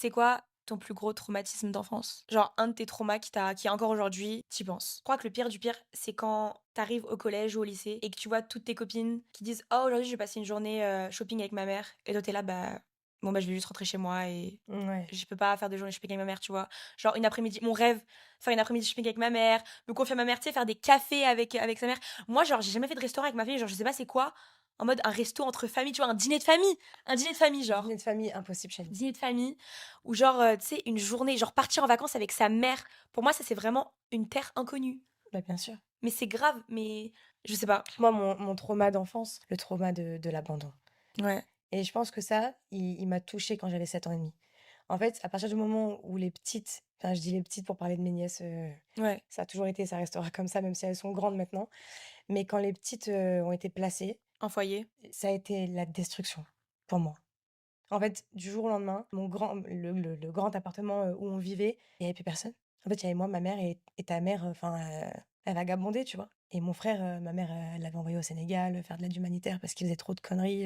C'est quoi ton plus gros traumatisme d'enfance? Genre un de tes traumas qui encore aujourd'hui, tu penses? Je crois que le pire du pire, c'est quand t'arrives au collège ou au lycée et que tu vois toutes tes copines qui disent: «Oh aujourd'hui je vais passer une journée, shopping avec ma mère» et toi tu là: «Bah, bon, bah, je vais juste rentrer chez moi et Ouais. je peux pas faire de journée shopping avec ma mère», tu vois? Genre une après-midi mon rêve, faire une après-midi shopping avec ma mère, me confier à ma mère, tu sais, faire des cafés avec sa mère. Moi, genre, j'ai jamais fait de restaurant avec ma famille, genre je sais pas c'est quoi, en mode un resto entre famille, tu vois? Un dîner de famille genre. Dîner de famille, impossible chez nous. Dîner de famille ou genre, tu sais, une journée, genre partir en vacances avec sa mère. Pour moi, ça, c'est vraiment une terre inconnue. Bah, bien sûr. Mais c'est grave, mais je sais pas. Moi, mon trauma d'enfance, le trauma de l'abandon Ouais, et je pense que ça, il m'a touchée quand j'avais 7 ans et demi. En fait, à partir du moment où les petites enfin, je dis les petites pour parler de mes nièces, ouais, ça a toujours été, ça restera comme ça, même si elles sont grandes maintenant. Mais quand les petites, ont été placées, un foyer. ça a été la destruction pour moi. En fait, du jour au lendemain, mon grand le grand appartement, où on vivait, il y avait plus personne. En fait, il y avait moi, ma mère et ta mère, enfin, elle vagabondait, tu vois? Et mon frère, ma mère, elle l'avait envoyé au Sénégal, faire de l'aide humanitaire parce qu'il faisait trop de conneries,